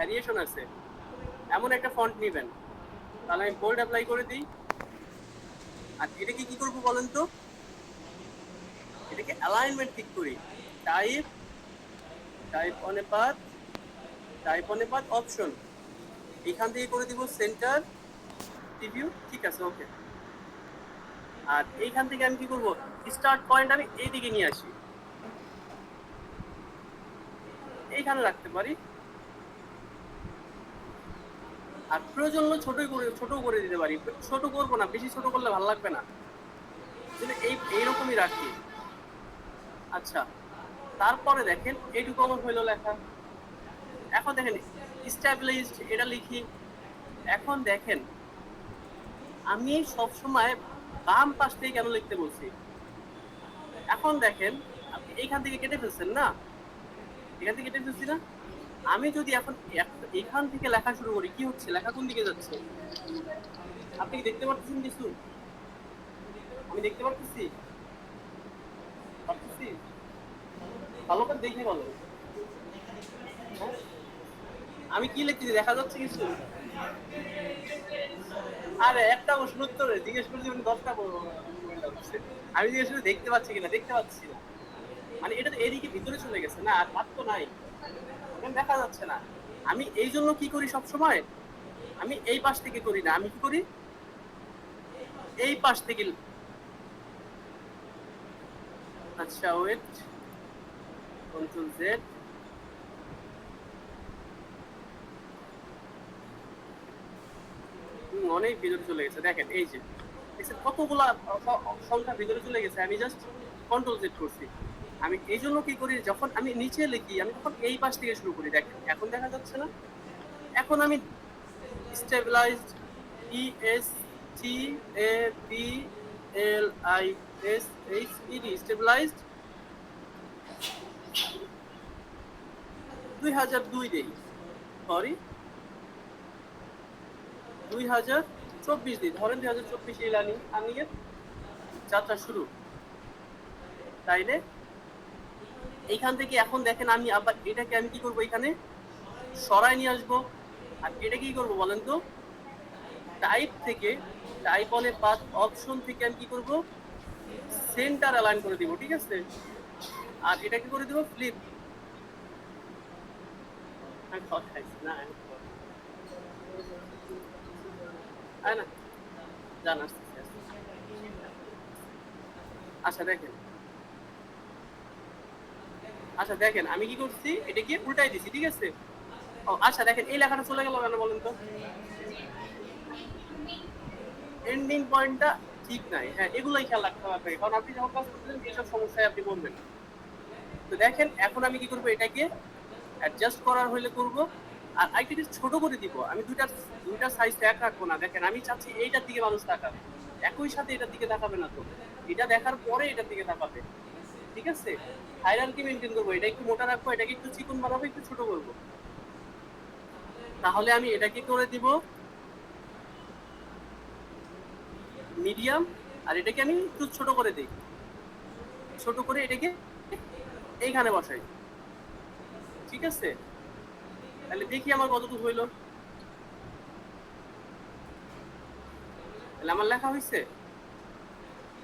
Variation আছে এমন একটা ফন্ট নেবেন। তাহলে আমি বোল্ড অ্যাপ্লাই করে দিই। আর এটাকে কি করবো বলেন তো, এটাকে অ্যালাইনমেন্ট ঠিক করি। Type type on a path option, এখান থেকে করে দিব সেন্টার প্রিভিউ। ঠিক আছে, ওকে। আর এইখান থেকে আমি কি করব, স্টার্ট পয়েন্ট আমি এইদিকে নিয়ে আসি, এইখানে রাখতে পারি। আর প্রয়োজন হলে ছোট করে দিতে পারি। ছোট করবো না, বেশি ছোট করলে ভালো লাগবে না, এইরকমই রাখি। আচ্ছা, তারপরে দেখেন এইটুকু আমার হইলো লেখা। এখন দেখেন স্ট্যাবিলাইজড এটা লিখি। এখন দেখেন আমি সবসময় বাম পাশ থেকে কেন লিখতে বলছি। এখন দেখেন আপনি এইখান থেকে কেটে ফেলছেন না, এখান থেকে কেটে ফেলছি না। আমি যদি এখন এখান থেকে লেখা শুরু করি, কি হচ্ছে, লেখা কোন দিকে যাচ্ছে আপনি কি দেখতে পাচ্ছেন কিছু? আমি দেখতে পাচ্ছি ভালো করে দেখে বলো। আমি কি লিখতেছি দেখা যাচ্ছে কিছু? আরে একটা প্রশ্ন উত্তরে জিজ্ঞেস করছি, উনি 10টা আমি জিজ্ঞেস করে দেখতে পাচ্ছি কিনা, দেখতে পাচ্ছি না। মানে এটা তো এদিকে ভিতরে চলে গেছে না, আর হাত তো নাই, দেখা যাচ্ছে না। আমি এই জন্য কি করি সব সময়, আমি এই পাশ থেকে করি না, আমি কি করি এই পাশ থেকে। আচ্ছা ওয়েট, কন্ট্রোল জেড। অনেক ভিতরে চলে গেছে, দেখেন এই যে কতগুলা সংখ্যা ভিতরে চলে গেছে। আমি জাস্ট কন্ট্রোল জেড করছি। আমি এই জন্য কি করি, যখন আমি নিচে লিখি আমি তখন এই পাশ থেকে শুরু করি। দেখেন এখন দেখা যাচ্ছে না। এখন আমি স্টেবিলাইজড, ESTABLISHED স্টেবিলাইজড 2002 দেই, সরি 2024 দিই, ধরেন 2024 এই আনিয়ে যাত্রা শুরু। তাইলে এইখান থেকে এখন দেখেন আমি আবার এটাকে আমি কি করবো, এখানে সরাই নিয়ে আসবো। আর এটা কি করবো বলেন তো, টাইপ থেকে type on a path option থেকে আমি কি করবো, সেন্টার অ্যালাইন করে দিব। ঠিক আছে, আর এটা কি করে দিব, ফ্লিপ। না না জান আসতেছে। আচ্ছা দেখেন আমি কি করছি, এটাকে উল্টাই দিছি। ঠিক আছে, ও আচ্ছা দেখেন এই লেখাটা চলে গেল কেন বলেন তো, এন্ডিং পয়েন্টটা ঠিক নাই। হ্যাঁ, এগুলোই খেয়াল রাখতে হবে, কারণ আপনি যখন কাজ করতেছেন এইসব সমস্যায় আপনি বলবেন। তো দেখেন এখন আমি কি করবো, এটাকে অ্যাডজাস্ট করার হলে করব। আর আইটিকে ছোট করে দিব। আমি দুইটা সাইজ এক রাখবো না। দেখেন আমি চাচ্ছি এইটার দিকে মানুষ তাকাবে, একই সাথে এটার দিকে তাকাবে না, তো এটা দেখার পরে এটার দিকে তাকাবে। ঠিক আছে, হায়ারার্কি মেনটেন করবো। এটা একটু মোটা রাখবো, এটাকে একটু চিকন বানাবো, একটু ছোট করবো। তাহলে আমি এটাকে করে দিব মিডিয়াম, আর এটাকে আমি একটু ছোট করে দিই। ছোট করে এটাকে এইখানে বসাই। ঠিক আছে, তাহলে দেখি আমার কতটুকু হইলো। তাহলে আমার লেখা হয়েছে।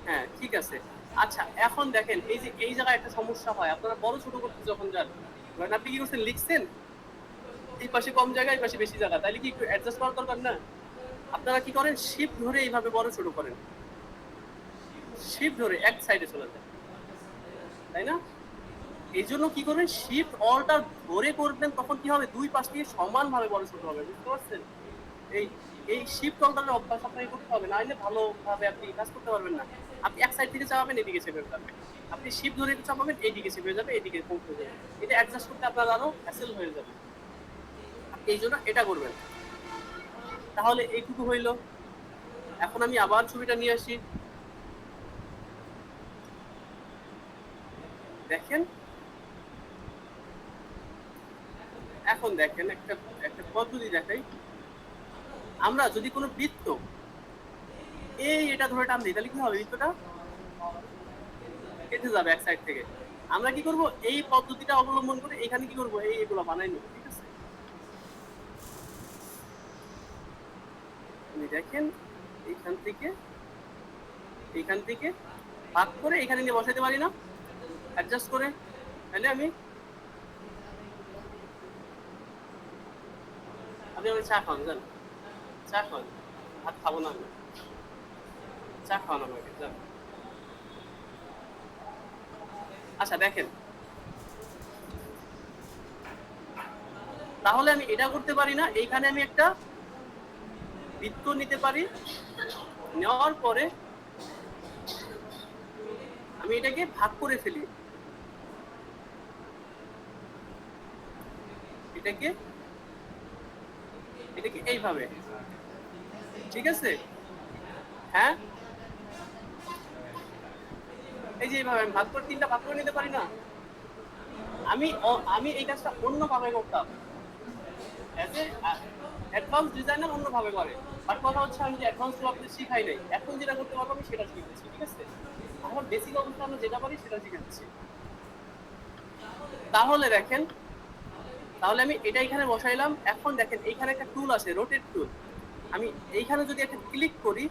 হ্যাঁ ঠিক আছে। আচ্ছা এখন দেখেন এই যে এই জায়গায় একটা সমস্যা হয়, আপনারা বড় ছোট করতে যখন যান, আপনি কি করছেন, লিখছেন এই পাশে কম জায়গা, এই পাশে বেশি জায়গা, তাহলে কি একটু অ্যাডজাস্ট করার দরকার না? আপনারা কি করেন, শিফট ধরে এইভাবে বড় ছোট করেন, শিফট ধরে এক সাইডে চলে যায়, তাই না? এই জন্য কি করবেন, শিফট অলটা ধরে করবেন, তখন কি হবে, দুই পাশ থেকে সমানভাবে বড় ছোট হবে। বুঝতে পারছেন? এই এই শিফট অলটার অভ্যাস আপনাকে করতে হবে, না হলে ভালোভাবে আপনি কাজ করতে পারবেন না। আপনি এক সাইড থেকে চাপাবেন, এদিকে চেপে যাবে। আপনি শিফট ধরে চাপাবেন, এইদিকে চেপে যাবে, এইদিকে পৌঁছে যাবে। এটা অ্যাডজাস্ট করতে আপনার আরো হ্যাসেল হয়ে যাবে। এই জন্য এটা করবেন। তাহলে এইটুকু হইলো। এখন আমি আবার ছবিটা নিয়ে আসি। দেখেন এখন দেখেন একটা পদ্ধতি দেখাই। আমরা যদি কোনো বৃত্ত এটা ধরে টান দিই, তাহলে কি হবে, বৃত্তটা কেটে যাবে এক সাইড থেকে। আমরা কি করব, এই পদ্ধতিটা অবলম্বন করে এখানে কি করব, এইগুলো বানাই নেব। ঠিক আছে, দেখেন এইখান থেকে ভাগ করে এখানে নিয়ে বসাইতে পারি না, অ্যাডজাস্ট করে। তাহলে আপনি আমাকে চা খান, যান চা খান, ভাত খাবো না আমি, চা খাওয়ান আমাকে, যান। আচ্ছা দেখেন, তাহলে আমি এটা করতে পারি না, এইখানে আমি একটা বৃত্ত নিতে পারি, নেওয়ার পরে আমি এটাকে ভাগ করে ফেলি, এটাকে এইভাবে, ঠিক আছে? হ্যাঁ, এই যে এইভাবে আমি ভাগ করে 3টা ভাগ করে নিতে পারি না? আমি এই কাজটা অন্যভাবে করতাম, অ্যাডভান্স ডিজাইনার অন্যভাবে করে, বাট কথা হচ্ছে আমি যে অ্যাডভান্স আপনাদের শিখাই নাই, এখন যেটা করতে পারবো আমি সেটা শিখেছি, ঠিক আছে? আমার বেসিক অবস্থা আমরা যেটা পারি সেটা শিখেছি। তাহলে দেখেন, তাহলে আমি এটা এখানে বসাইলাম। এখন দেখেন এইখানে একটা টুল আছে, রোটেট টুল। আমি এইখানে যদি একটা ক্লিক করি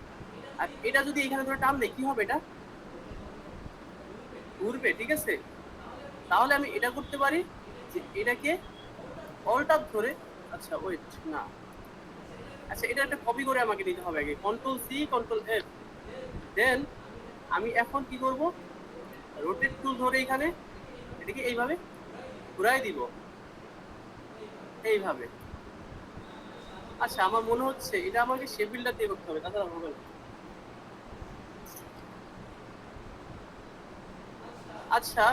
আর এটা যদি এইখানে ধরে টান দেই, কি হবে? এটা ঘুরবে, ঠিক আছে? তাহলে আমি এটা করতে পারি যে এটাকে অল্টার ধরে, আচ্ছা ওয়েট না, আচ্ছা এটা একটা কপি করে আমাকে নিতে হবে আগে, Ctrl+C Ctrl+F। দেন আমি এখন কি করব, রোটেট টুল ধরে এখানে এটাকে এইভাবে ঘুরাই দিব, এইভাবে। আচ্ছা আমার মনে হচ্ছে এটা আমাকে শেপ বিল্ডার দিয়ে করতে হবে, তাছাড়া হবে না। আচ্ছা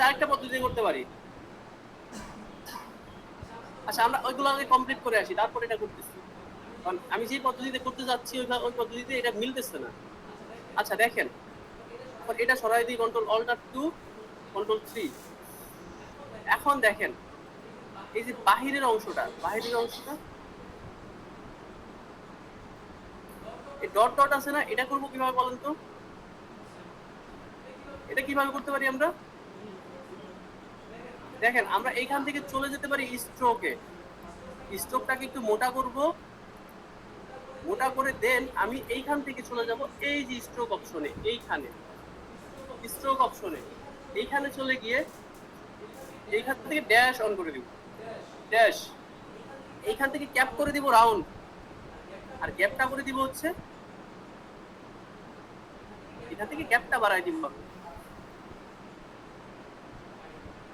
আরেকটা পদ্ধতি করতে পারি। আচ্ছা আমরা ওইগুলো আগে কমপ্লিট করে আসি, তারপর এটা করতেছি, কারণ আমি যে পদ্ধতিতে করতে যাচ্ছি ওই পদ্ধতিতে এটা মিলতেছে না। আচ্ছা দেখেন, এটা সরাই দিই, Ctrl+Alt+2 Ctrl+3। এখন দেখেন এই যে বাহিরের অংশটা এই ডট ডট আছে না, এটা করবো কিভাবে বলেন তো? এটা কিভাবে করতে পারি আমরা? দেখেন আমরা এইখান থেকে চলে যেতে পারি স্ট্রোকে, স্ট্রোকটাকে একটু মোটা করব, মোটা করে দেন আমি এইখান থেকে চলে যাব এই যে স্ট্রোক অপশনে, এইখানে স্ট্রোক অপশনে এইখানে চলে গিয়ে এইখান থেকে ড্যাশ অন করে দিব, ড্যাশ। এইখান থেকে ক্যাপ করে দিব রাউন্ড, আর গ্যাপটা করে দিব হচ্ছে এখান থেকে গ্যাপটা বাড়াই দিব,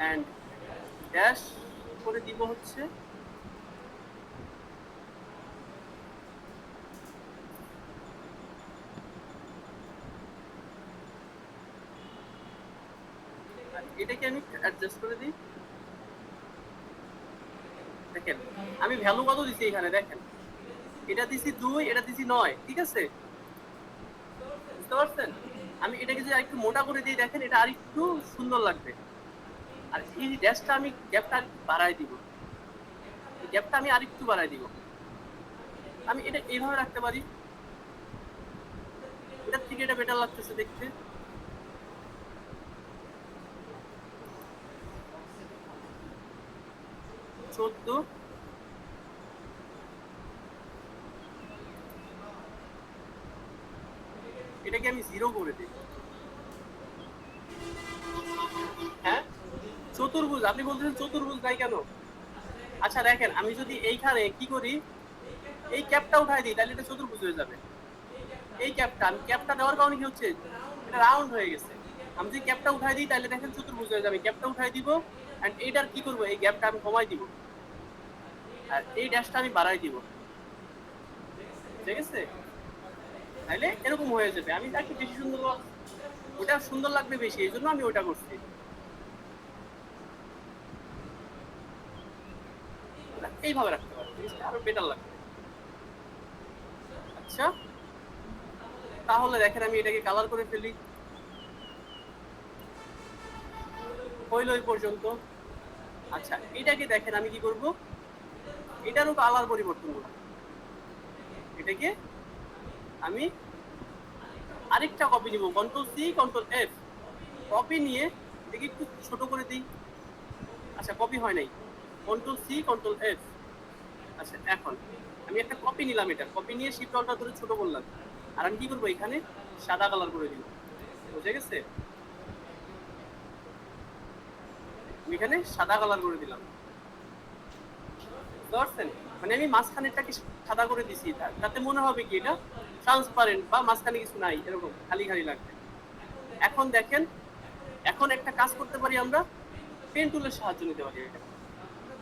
এন্ড ড্যাশ করে দিব হচ্ছে এটাকে আমি অ্যাডজাস্ট করে দিই। দেখেন আমি ভ্যালু কত দিছি এখানে, দেখেন এটা দিছি 2, এটা দিছি 9, ঠিক আছে? বুঝতে পারছেন? আমি এটাকে যদি আরেকটু মোটা করে দিই, দেখেন এটা আরেকটু সুন্দর লাগবে। আর এই ড্যাশটা আমি গ্যাপটা বাড়াই দিব, এই গ্যাপটা আমি আরেকটু বাড়াই দিব। আমি এটা এইভাবে রাখতে পারি, এটার থেকে এটা বেটার লাগতেছে দেখতে। এটাকে আমি 0 করে দিই। হ্যাঁ চতুর্ভুজ, আপনি বলতেছেন চতুর্ভুজ নাই কেন? আচ্ছা দেখেন আমি যদি এইখানে কি করি, এই ক্যাপটা উঠাই দিই, তাহলে এটা চতুর্ভুজ হয়ে যাবে। এই ক্যাপটা দেওয়ার কারণে কি হচ্ছে, এটা রাউন্ড হয়ে গেছে। আমি যদি ক্যাপটা উঠাই দিই তাহলে দেখেন চতুর্ভুজ হয়ে যাবে। ক্যাপটা উঠাই দিব, এন্ড এইটার কি করব, এই গ্যাপটা আমি কমাই দিব, আর এই ড্যাশটা আমি বাড়াই দিব, ঠিক আছে? তাহলে এরকম হয়ে যাবে। আমি একটু বেশি সুন্দর, ওটা সুন্দর লাগবে বেশি, এই জন্য আমি ওটা করছি। এইভাবে রাখতে পারি, জিনিসটা আরো বেটার লাগবে। আচ্ছা তাহলে দেখেন আমি এটাকে কালার করে ফেলি, হইল ওই পর্যন্ত। আচ্ছা এটাকে দেখেন আমি কি করব, এটারও কালার পরিবর্তন করব। এটাকে আমি আরেকটা কপি নিব, Ctrl+C Ctrl+F, কপি নিয়ে এটাকে একটু ছোট করে দিই। আচ্ছা কপি হয় নাই, Ctrl+C Ctrl+F। আচ্ছা এখন আমি একটা কপি নিলাম, এটা কপি নিয়ে শিফট অল্টার ধরে ছোট করলাম, আর আমি কি করবো এখানে সাদা কালার করে দিব। বুঝে গেছে? আমি এখানে সাদা কালার করে দিলাম, বুঝতে পারছেন? মানে আমি মাঝখানেরটাকে সাদা করে দিছি, তাতে মনে হবে কি এটা ট্রান্সপারেন্ট বা মাঝখানে কিছু নাই, এরকম খালি খালি লাগবে। এখন দেখেন, এখন একটা কাজ করতে পারি, আমরা পেন টুলের সাহায্য নিতে পারি।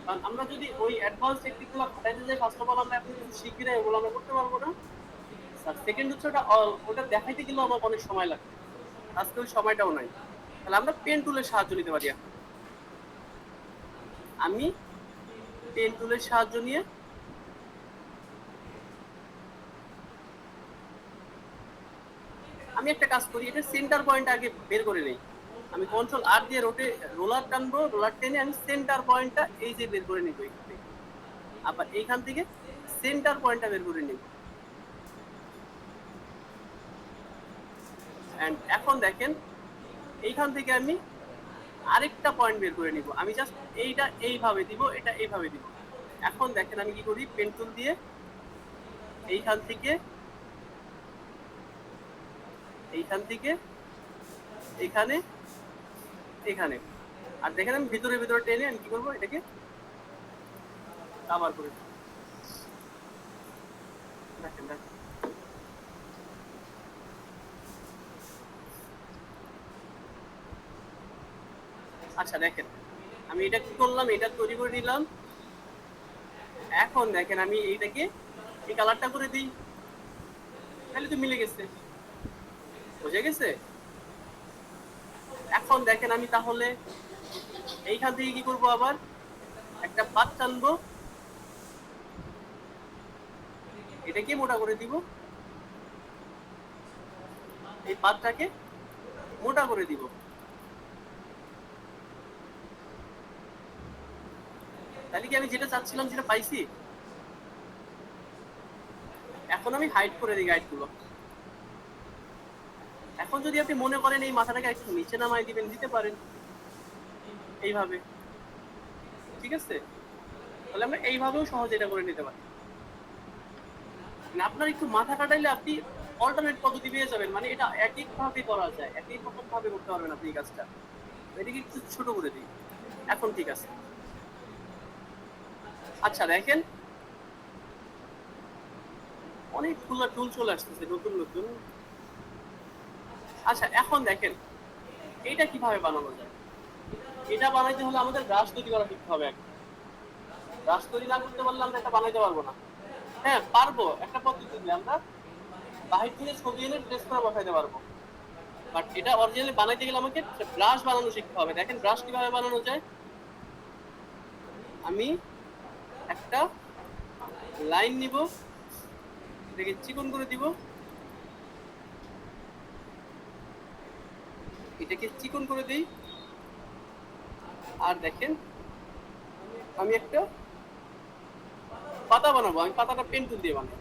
কারণ আমরা যদি ওই অ্যাডভান্স টেকনিকগুলো খাটাইতে যাই, ফার্স্ট অফ অল আমরা এখন কিছু শিখি না, এগুলো আমরা করতে পারবো না। স্যার সেকেন্ড হচ্ছে ওটা দেখাইতে গেলেও আমার অনেক সময় লাগবে, আজকে ওই সময়টাও নাই। তাহলে আমরা পেন টুলের সাহায্য নিতে পারি। আমি পেন টুলের সাহায্য নিয়ে আমি একটা কাজ করি, এটা সেন্টার পয়েন্ট আগে বের করে নেই। আমি কন্ট্রোল আর দিয়ে রোলার টানবো, রোলার টেনে আমি সেন্টার পয়েন্টটা এই যে বের করে নিব এখান থেকে, আবার এইখান থেকে সেন্টার পয়েন্টটা বের করে নিব। এন্ড এখন দেখেন এইখান থেকে আমি আরেকটা পয়েন্ট বের করে নিব। আমি জাস্ট এইটা এইভাবে দিব, এটা এইভাবে দিব। এখন দেখেন আমি কি করি, পেন টুল দিয়ে এইখান থেকে এখানে এখানে, আর দেখেন আমি ভিতরে ভিতরে টেনে আমি কি করবো, এটাকে কাভার করে দেব। দেখেন দেখেন, আচ্ছা দেখেন আমি এটা কি করলাম, এটা তৈরি করে নিলাম। এখন দেখেন আমি এইটাকে এই কালারটা করে দিই, তাহলে তো মিলে গেছে। বুঝে গেছে? এখন দেখেন আমি তাহলে এইখান থেকে কি করব, আবার একটা পাত টানবো, এটাকে মোটা করে দিব, এই পাতটাকে মোটা করে দিব। তাহলে কি আমি যেটা চাচ্ছিলাম সেটা পাইছি? এখন আমি হাইড করে দিই গাইডগুলো। এখন যদি আপনি মনে করেন এই মাথাটাকে একটু নিচে নামাই দিবেন, দিতে পারেন এইভাবে, ঠিক আছে? তাহলে আমরা এইভাবেও সহজে এটা করে নিতে পারি। মানে আপনার একটু মাথা কাটাইলে আপনি অল্টারনেট পদ্ধতি পেয়ে যাবেন, মানে এটা একইভাবে করা যায়, একই রকম ভাবে করতে পারবেন আপনি এই কাজটা। এটাকে একটু ছোট করে দিই। এখন ঠিক আছে। আচ্ছা দেখেন অনেকগুলো টুল চলে আসতেছে নতুন নতুন। আচ্ছা এখন দেখেন এইটা কিভাবে বানানো যায়। এটা বানাইতে হলে আমাদের ব্রাশ তৈরি করা শিখতে হবে। ব্রাশ তৈরি না করতে পারলে আমরা এটা বানাইতে পারবো না। হ্যাঁ পারবো, একটা পদ্ধতি দিয়ে আমরা বাহির থেকে ছবি এনে ট্রেস করে বসাইতে পারবো, বাট এটা অরিজিনালি বানাইতে গেলে আমাকে ব্রাশ বানানো শিখতে হবে। দেখেন ব্রাশ কিভাবে বানানো যায়। আমি একটা লাইন নিব, এটাকে চিকন করে দিব, এটাকে চিকন করে দিই, আর দেখেন আমি একটা পাতা বানাবো। আমি পাতাটা পেন টুল দিয়ে বানাবো।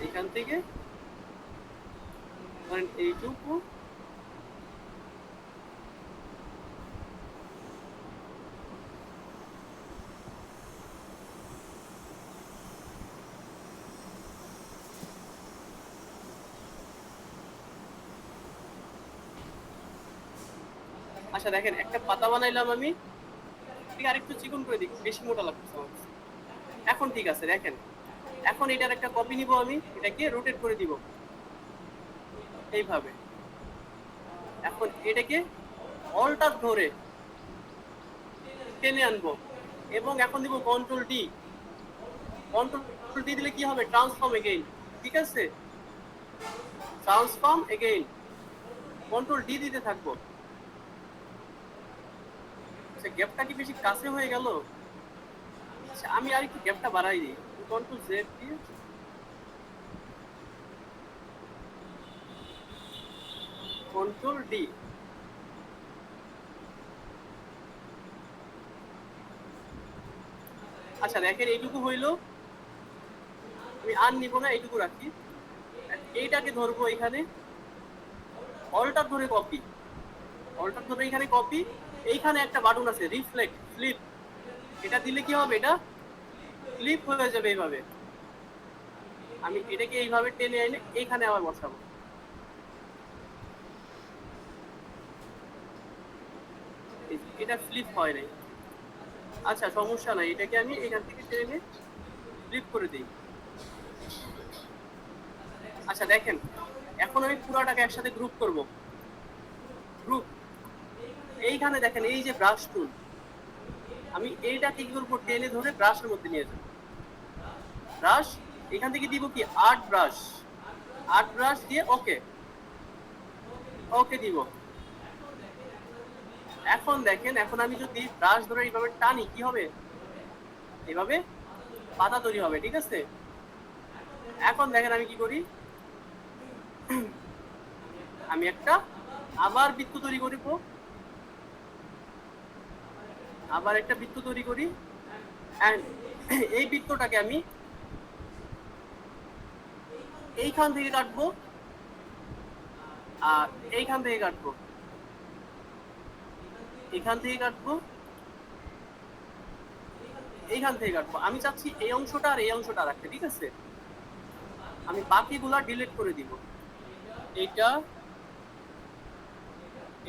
এখান থেকে ধরেন এইটুকু, আচ্ছা দেখেন একটা পাতা বানাইলাম আমি, ঠিক আরেকটু চিকন করে দিই, বেশি মোটা লাগতেছে আমার। এখন ঠিক আছে দেখেন, এখন এটার একটা কপি নিব, আমি এটাকে রোটেট করে দিব এইভাবে। এখন এটাকে অল্টার ধরে টেনে আনবো, এবং এখন দিব কন্ট্রোল ডি। কন্ট্রোল ডি দিলে কি হবে, ট্রান্সফর্ম এগেইন, ঠিক আছে? ট্রান্সফর্ম এগেইন, কন্ট্রোল ডি দিতে থাকবো। গ্যাপটা কি বেশি কাছে হয়ে গেল? আচ্ছা আমি আর একটু গ্যাপটা বাড়াই দিই, কন্ট্রোল জেড দিয়ে কন্ট্রোল ডি। আচ্ছা দেখেন এইটুকু হইলো, আমি আর নিব না, এইটুকু রাখি। এইটাকে ধরবো এখানে, অল্টার ধরে কপি, অল্টার ধরে এখানে কপি, এইখানে একটা বাটন আছে রিফ্লেক্ট ফ্লিপ, এটা দিলে কি হবে, এটা ফ্লিপ হয়ে যাবে এইভাবে। আমি এটাকে এইভাবে টেনে এনে এইখানে আবার বসাবো। এটা ফ্লিপ হয় নাই, আচ্ছা সমস্যা নাই, এটাকে আমি এখান থেকে টেনে ফ্লিপ করে দিই। আচ্ছা দেখেন, এখন আমি পুরাটাকে একসাথে গ্রুপ করব। গ্রুপ, এইখানে দেখেন এই যে ব্রাশ টুল, আমি এইটাকে কি করবো, টেনে ধরে ব্রাশের মধ্যে নিয়ে যাবো। ব্রাশ, এখান থেকে দিব কি আর্ট ব্রাশ, আর্ট ব্রাশ দিয়ে ওকে, ওকে দিব। এখন দেখেন, এখন আমি যদি ব্রাশ ধরে এইভাবে টানি কি হবে, এইভাবে পাতা তৈরি হবে, ঠিক আছে। এখন দেখেন আমি কি করি, আমি একটা আবার বৃত্ত তৈরি করব, আবার একটা বৃত্ত তৈরি করি, এন্ড এই বৃত্তটাকে আমি এইখান থেকে কাটবো আর এইখান থেকে কাটবো, এখান থেকে কাটবো, এইখান থেকে কাটবো। আমি চাচ্ছি এই অংশটা আর এই অংশটা রাখতে, ঠিক আছে। আমি বাকিগুলা ডিলিট করে দিব, এইটা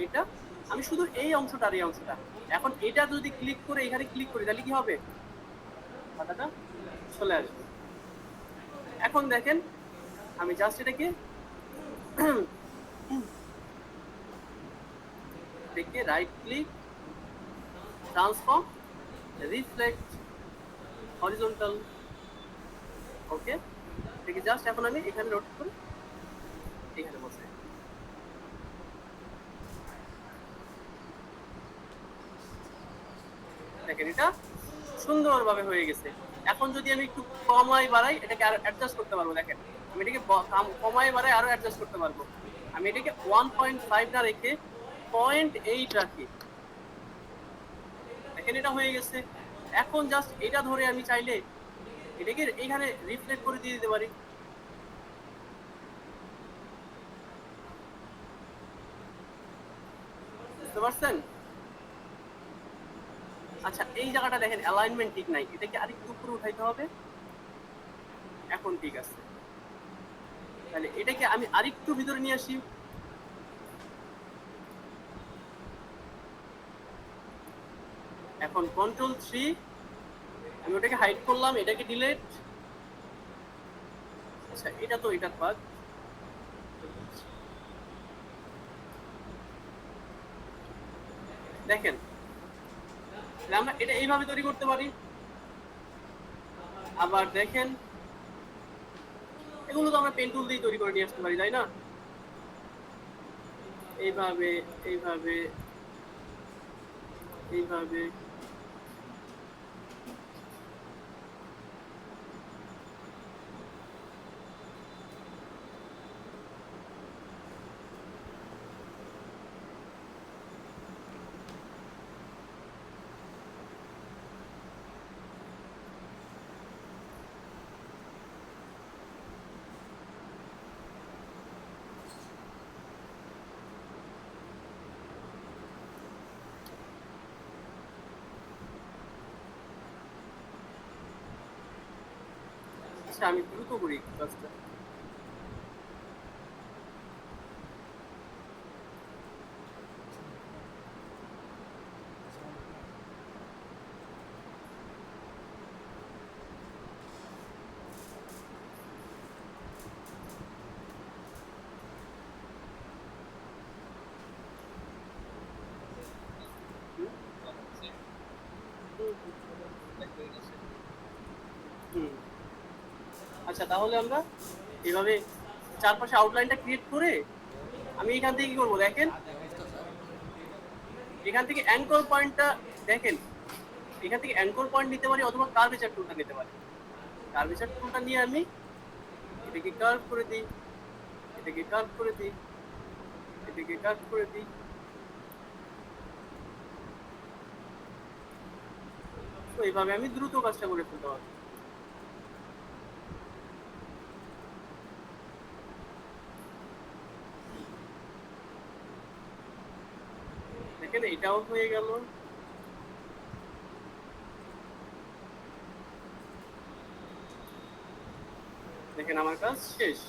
এটা, আমি শুধু এই অংশটা আর এই অংশটা। এখন এটা যদি ক্লিক করে এখানে ক্লিক করি তাহলে কি হবে, পাতাটা চলে আসবে। এখন দেখেন আমি জাস্ট এটাকে দেখে right click, transform, reflect, horizontal, okay. দেখি জাস্ট এখন আমি এখানে রোটেট করে এখানে বসে, দেখেন এটা সুন্দরভাবে হয়ে গেছে। এখন যদি আমি একটু কমাই বাড়াই, এটাকে আরো অ্যাডজাস্ট করতে পারবো। দেখেন আমি এটাকে কমাই বাড়াই আরো অ্যাডজাস্ট করতে পারবো। আমি এটাকে 1.5 না রেখে 0.8 রাখি, দেখেন এটা হয়ে গেছে। এখন জাস্ট এটা ধরে আমি চাইলে এটাকে এইখানে রিফ্লেক্ট করে দিয়ে দিতে পারি, বুঝতে পারছেন। আচ্ছা এই জায়গাটা দেখেন অ্যালাইনমেন্ট ঠিক নাই, এটাকে আরেকটু উপরে উঠাইতে হবে। এখন ঠিক আছে, তাহলে এটাকে আমি আরেকটু ভিতরে নিয়ে আসি। এখন Ctrl+3, আমি ওটাকে হাইড করলাম, এটাকে ডিলিট। আচ্ছা এটা তো এটার পার্ট, দেখেন আমরা এটা এইভাবে তৈরি করতে পারি। আবার দেখেন এগুলো তো আমরা পেন টুল দিয়ে তৈরি করে নিয়ে আসতে পারি, তাই না। এইভাবে এইভাবে এইভাবে, আচ্ছা আমি দ্রুত করি কাজটা। আচ্ছা তাহলে আমরা এইভাবে চারপাশে আউটলাইনটা ক্রিয়েট করে আমি এখান থেকে কি করবো, দেখেন এখান থেকে অ্যাঙ্কর পয়েন্টটা, দেখেন এখান থেকে অ্যাঙ্কর পয়েন্ট নিতে পারি অথবা কার্ভেচার টুলটা নিতে পারি। কার্ভেচার টুলটা নিয়ে আমি এটাকে কার্ভ করে দিই, এটাকে কার্ভ করে দিই, এটাকে কার্ভ করে দিই। তো এইভাবে আমি দ্রুত কাজটা করে ফেলতে পারবো। দেখেন এটাও হয়ে গেল। দেখেন আমার কাজ শেষ,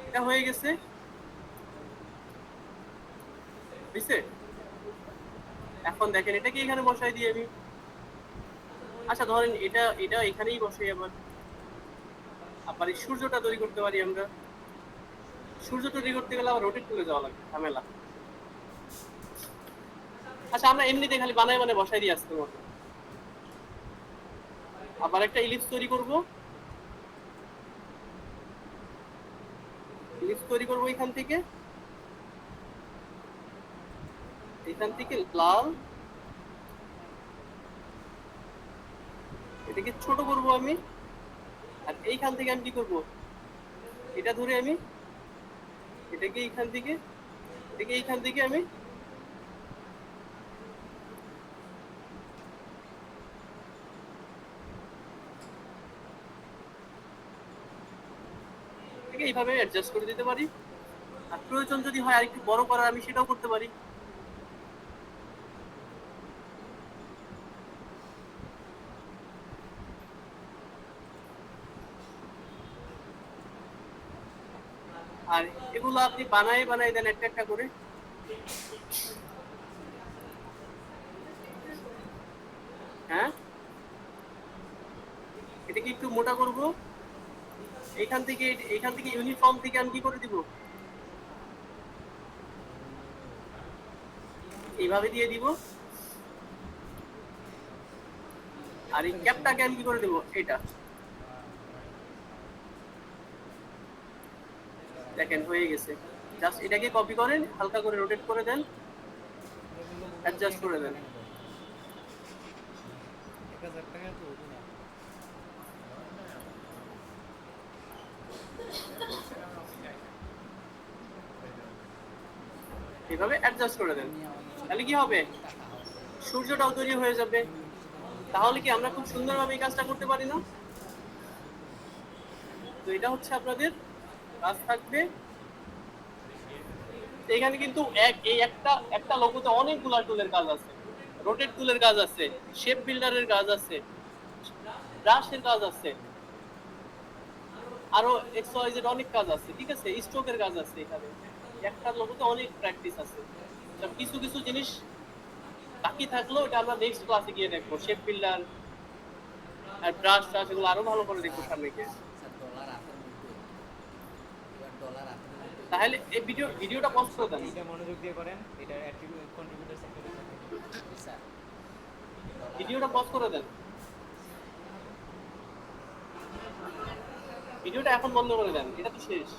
এটা হয়ে গেছে, বুঝছে? এখন দেখেন এটাকে এখানে বসাই দিই আমি। আচ্ছা ধরেন এটা এটা এখানেই বসাই, আবার এই সূর্যটা তৈরি করতে পারি আমরা। সূর্য তৈরি করতে গেলে আবার রোটেট করে যাওয়া লাগবে, ঝামেলা। আচ্ছা আমরা এমনিতে খালি বানায় বানায় বসাই দিয়ে আসতে মতো। আবার একটা ইলিপস তৈরি করব, ইলিপস তৈরি করব এখান থেকে, এখান থেকে লাল, এটাকে ছোট করব আমি। আর এইখান থেকে আমি কি করব, এটা ধরে আমি এটাকে এইখান থেকে, এটাকে এইখান থেকে আমি এটাকে এইভাবে অ্যাডজাস্ট করে দিতে পারি। আর প্রয়োজন যদি হয় আরেকটু বড় করার, আমি সেটাও করতে পারি। আর এগুলো আপনি বানায় বানায় দেন একটা একটা করে। হ্যাঁ, এটাকে একটু মোটা করব, এইখান থেকে ইউনিফর্ম থেকে আমি কি করে দিব, এইভাবে দিয়ে দিব। আর এই ক্যাপটাকে আমি কি করে দেবো, এটা দেখেন হয়ে গেছে। জাস্ট এটাকে কপি করেন, হালকা করে রোটেট করে দেন, অ্যাডজাস্ট করে দেন। এইভাবে অ্যাডজাস্ট করে দেন, তাহলে কি হবে, সূর্যটাও তৈরি হয়ে যাবে। তাহলে কি আমরা খুব সুন্দরভাবে এই কাজটা করতে পারি না? তো এটা হচ্ছে আপনাদের কাজ থাকবে। এখানে কিন্তু এই একটা একটা লোগোতে অনেকগুলা টুলের কাজ আছে, রোটেট টুলের কাজ আছে, শেপ বিল্ডারের কাজ আছে, ব্রাশের কাজ আছে, আরো এক্স ওয়াই জেড অনেক কাজ আছে, ঠিক আছে, স্ট্রোকের কাজ আছে। এখানে একটা লোগোতে অনেক প্র্যাকটিস আছে। কিছু কিছু জিনিস বাকি থাকলো, এটা আমরা নেক্সট ক্লাসে গিয়ে দেখবো। শেপ বিল্ডার আর ব্রাশ টাশ এগুলো আরো ভালো করে দেখবো সামনে গিয়ে। তাহলে এই ভিডিওটা পজ করে দেন, এটা মনোযোগ দিয়ে করেন, এটা কন্ট্রিবিউটর সেক্টরে থাকে। ভিডিওটা পজ করে দেন, ভিডিওটা এখন বন্ধ করে দেন, এটা তো শেষ।